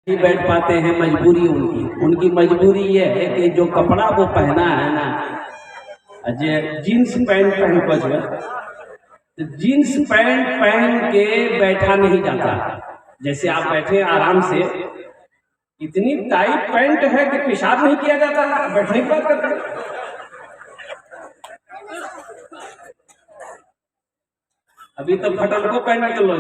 नहीं बैठ पाते हैं, मजबूरी उनकी मजबूरी ये है कि जो कपड़ा वो पहना है ना, जीन्स पैंट पहन तो जीन्स पैंट पहन के बैठा नहीं जाता। जैसे आप बैठे आराम से, इतनी टाइट पैंट है कि पेशाब नहीं किया जाता, बैठने की बात करते हैं। अभी तो फटल को पहन के लो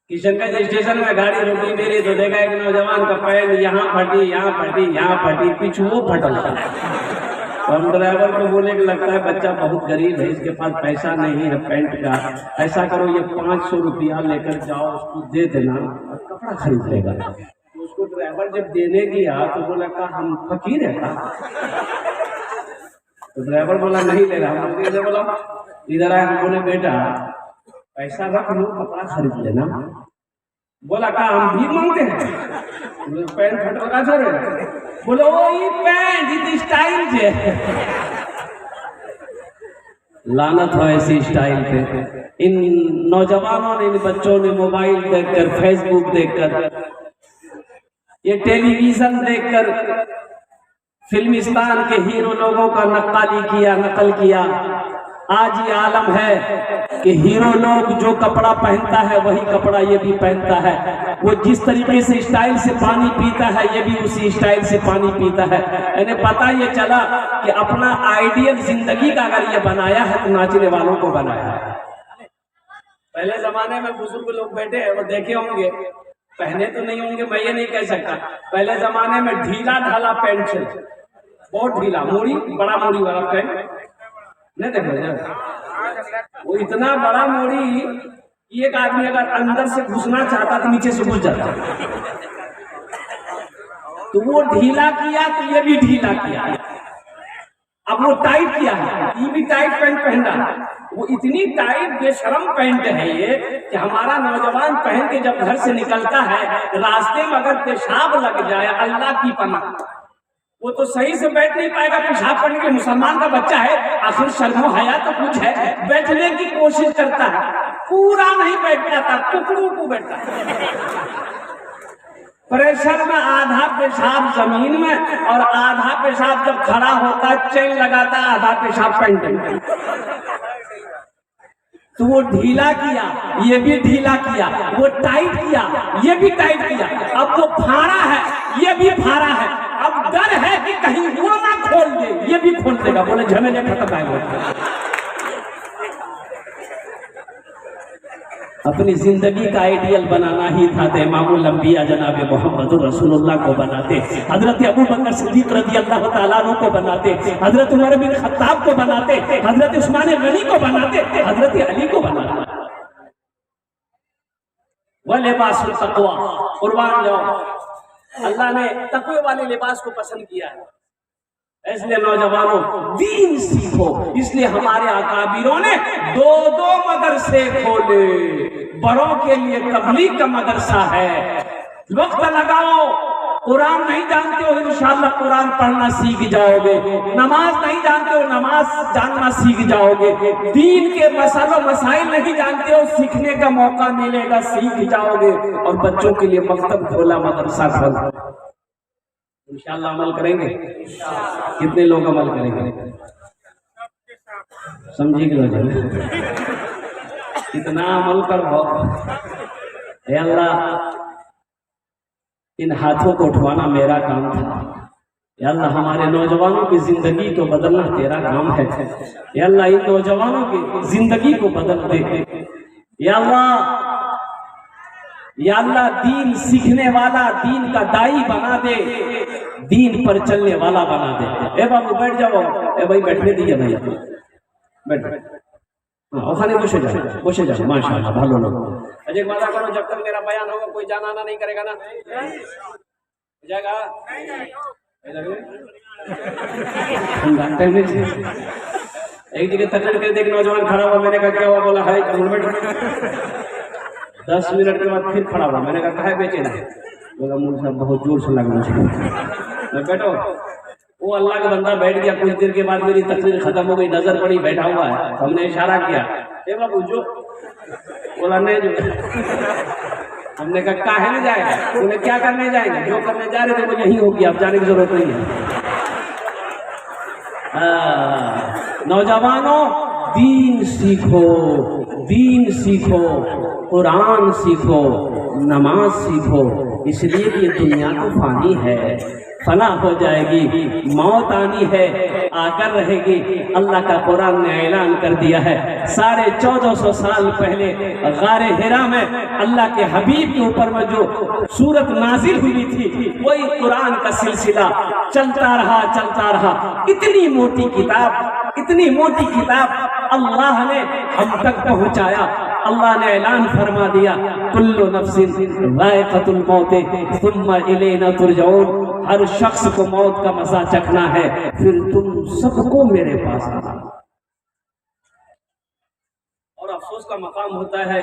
किशनगंज स्टेशन में गाड़ी रोकी मेरी तो देखा एक नौजवान का पैंट यहाँ फटी यहाँ फटी यहाँ फटी, पीछे वो फटल था। तो हम ड्राइवर को बोले कि लगता है बच्चा बहुत गरीब है, इसके पास पैसा नहीं है पैंट का, ऐसा करो ये 500 रुपया लेकर जाओ, उसको दे देना, कपड़ा खरीद लेगा। तो उसको ड्राइवर जब देने गया तो बोला का हम फकीर है का? तो ड्राइवर बोला नहीं ले रहा। हम बोला इधर आए, हम बोले बेटा पैसा रख लो, कपड़ा खरीद लेना। बोला का हम भी मांगते हैं, पैंट फटका छोड़े। बोलो ये पैंट स्टाइल से लानत हो ऐसी स्टाइल पे। इन नौजवानों ने, इन बच्चों ने मोबाइल देखकर, फेसबुक देखकर, ये टेलीविजन देखकर फिल्मिस्तान के हीरो लोगों का नकल किया। आज ये आलम है कि हीरो लोग जो कपड़ा पहनता है वही कपड़ा ये भी पहनता है। वो जिस तरीके से स्टाइल से पानी पीता है ये भी उसी स्टाइल से पानी पीता है। इन्हें पता ये चला कि अपना आइडियल जिंदगी का अगर ये बनाया है तो नाचने वालों को बनाया है। पहले जमाने में बुजुर्ग लोग बैठे हैं, वो देखे होंगे, पहने तो नहीं होंगे, मैं ये नहीं कह सकता। पहले जमाने में ढीला ढाला पैंट से, बहुत ढीला, मोड़ी, बड़ा मोड़ी वाला पैंट नहीं देखो, वो इतना बड़ा मोड़ी, एक आदमी अगर अंदर से घुसना चाहता तो नीचे से घुस जाता। तो वो ढीला किया तो ये भी ढीला किया। अब वो टाइट किया है, ये भी टाइट पैंट पहन रहा है। वो इतनी टाइट बेशरम पैंट है ये कि हमारा नौजवान पहन के जब घर से निकलता है, रास्ते में अगर पेशाब लग जाए, अल्लाह की पनाह, वो तो सही से बैठ नहीं पाएगा। पेशाब करने के, मुसलमान का बच्चा है, आखिर शर्मो हया तो कुछ है, बैठने की कोशिश करता है, पूरा नहीं बैठ जाता, टुकड़ों को बैठता है। प्रेशर में आधा पेशाब जमीन में और आधा पेशाब जब खड़ा होता है चेन लगाता है, आधा पेशाब पैंट में। तो वो ढीला किया, ये भी ढीला किया, वो टाइट किया, ये भी टाइट किया। अब वो फाड़ा है, ये भी फाड़ा है। अब डर है कि कहीं वो ना खोल दे, ये भी खोल देगा। बोले झमेले खत्म आएगा। अपनी जिंदगी का आइडियल बनाना ही था तो इमामुल अंबिया जनाब मोहम्मदुर रसूलुल्लाह को बनाते, हजरत अबू बकर सिद्दीक रज़ियल्लाहु तआला अन्हु को बनाते, हजरत उमर बिन खत्ताब को बनाते, हजरत उस्मान गनी को बनाते, हजरत अली को बनाते। वह लिबासुल तक़वा, कुर्बान जाओ, अल्लाह ने तक़वे वाले लिबास को पसंद किया है। इसलिए नौजवानों दीन सीखो। इसलिए हमारे अकाबिरों ने 2-2 मदरसे खोले। बड़ों के लिए तबलीग का मदरसा है, वक्त लगाओ। कुरान नहीं जानते हो, इंशाअल्लाह कुरान पढ़ना सीख जाओगे। नमाज नहीं जानते हो, नमाज जानना सीख जाओगे। दीन के मसालों मसाइल नहीं जानते हो, सीखने का मौका मिलेगा, सीख जाओगे। और बच्चों के लिए मकतब खोला, मदरसा खोला, इंशाअल्लाह अमल करेंगे। कितने लोग अमल करेंगे? समझी कि कितना अमल करो। अल्लाह इन हाथों को उठवाना मेरा काम था। या अल्लाह हमारे नौजवानों की जिंदगी को बदलना तेरा काम है। या अल्लाह इन नौजवानों की जिंदगी को बदल दे। या अल्लाह दीन सीखने वाला, दीन का दाई बना दे, दीन पर चलने वाला बना दे। ए बाबू बैठ जाओ, ए भाई बैठने दीजिए भैया, बैठ। ओखाने बसे जाओ, माशाअल्लाह भालो लोग। अजय वादा करो जब तक मेरा बयान होगा कोई जाना आना नहीं करेगा ना, जाएगा एक जगह तकरीर कर देख नौजवान खड़ा हुआ, मैंने कहा क्या हुआ? बोला है 10 मिनट के बाद फिर खड़ा हुआ, मैंने कहा है बेचे नहीं? बोला मूल साहब बहुत जोर से लगना चाहिए। बैठो, वो अल्लाह का बंदा बैठ गया। कुछ देर के बाद मेरी तकरीर खत्म हो गई, नजर पड़ी बैठा हुआ है, हमने इशारा किया ए बाबू जो, बोला नहीं जो। हमने कहा काहे नहीं जाएगा, उन्हें क्या करने जाएंगे, जो करने जा रहे थे वो यही होगी, अब जाने की जरूरत नहीं है। नौजवानों, दीन सीखो, दीन सीखो, कुरान सीखो, नमाज सीखो, इसलिए कि दुनिया तो फानी है, फना हो जाएगी, मौत आनी है, आकर रहेगी। अल्लाह का कुरान ने ऐलान कर दिया है, 1450 साल पहले गारे हिरा में अल्लाह के हबीब के ऊपर में जो सूरत नाजिल हुई थी, वही कुरान का सिलसिला चलता रहा। इतनी मोटी किताब, इतनी मोटी किताब अल्लाह ने हम तक पहुंचाया। अल्लाह ने ऐलान फरमा दिया, कुल्लु नफ्सिन ज़ाइक़तुल मौत सुम्मा इलैना तुरजऊन, हर शख्स को मौत का मजा चखना है, फिर तुम सबको मेरे पास आना। और अफसोस का मकाम होता है,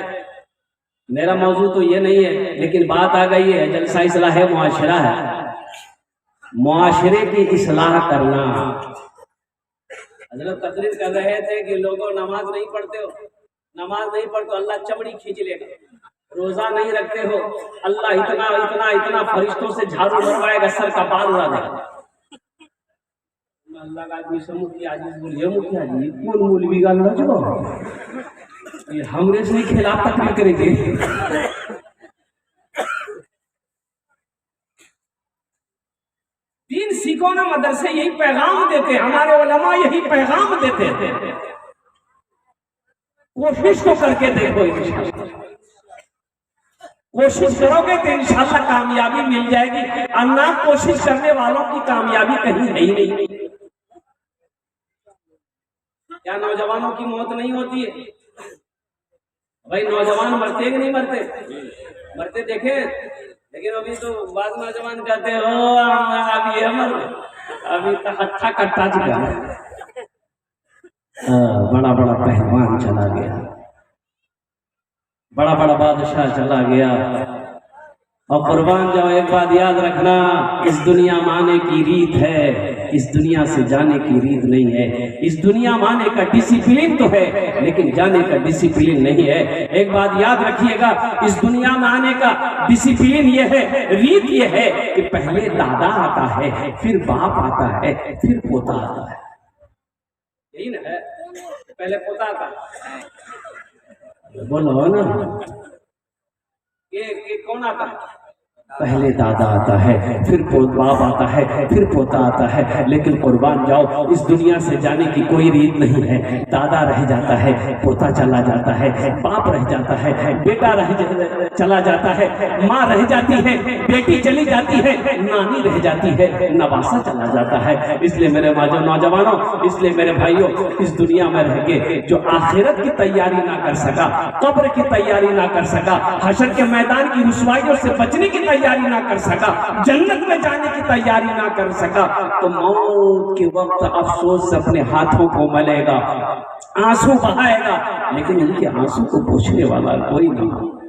मेरा मौजू तो ये नहीं है, लेकिन बात आ गई है, जलसा इस्लाह मुआशरा है, मुआशरे की इस्लाह करना। हज़रत तकरीर कर रहे थे कि लोगों नमाज नहीं पढ़ते हो, नमाज नहीं पढ़ते तो अल्लाह चमड़ी खींच लेगा, रोजा नहीं रखते हो अल्लाह इतना इतना इतना फरिश्तों से झाड़ू मरवाएगा, सर का बाल उड़ा देगा। अल्लाह का आदमी से मुखिया जी बोलिए, मुखिया जी कौन मौलवी गाल रजो, ये हमरे से खिलाफ तकरीर करेंगे। दीन सीखो ना, मदरसे यही पैगाम देते, हमारे उलमा यही पैगाम देते थे। कोशिश तो करके देखो, कोशिश करोगे तो इंशाअल्लाह कामयाबी मिल जाएगी, और ना कोशिश करने वालों की कामयाबी कहीं है ही नहीं। क्या नौजवानों की मौत नहीं होती है भाई? नौजवान मरते कि नहीं मरते? मरते देखे, लेकिन अभी तो बाद नौजवान कहते हो अभी अमर, अभी तो हट्ठा कट्टा चुका है, बड़ा बड़ा पहलवान चला गया, बड़ा बड़ा बादशाह चला गया। और कुर्बान जाओ, एक बात याद रखना, इस दुनिया में आने की रीत है, इस दुनिया से जाने की रीत नहीं है। इस दुनिया में आने का डिसिप्लिन तो है, लेकिन जाने का डिसिप्लिन नहीं है। एक बात याद रखिएगा, इस दुनिया में आने का डिसिप्लिन ये है, रीत ये है कि पहले दादा आता है, फिर बाप आता है, फिर पोता आता है। यही ना है, पहले पोता आता है, बोलो ना, ये कौन आता है? पहले दादा आता है, फिर बाप आता है, फिर पोता आता है। लेकिन कुर्बान जाओ, इस दुनिया से जाने की कोई रीत नहीं है। दादा रह जाता है, पोता चला जाता है, बाप रह जाता है, बेटा चला जाता है, माँ रह जाती है, बेटी चली जाती है, नानी रह जाती है, नवासा चला जाता है। इसलिए मेरे नौजवानों, इसलिए मेरे भाइयों, इस दुनिया में रह के जो आखिरत की तैयारी ना कर सका, कब्र की तैयारी ना कर सका, हशर के मैदान की रुसवाइयों से बचने की तैयारी ना कर सका, जन्नत में जाने की तैयारी ना कर सका, तो मौत के वक्त अफसोस से अपने हाथों को मलेगा, आंसू बहाएगा, लेकिन उनके आंसू को पूछने वाला कोई नहीं।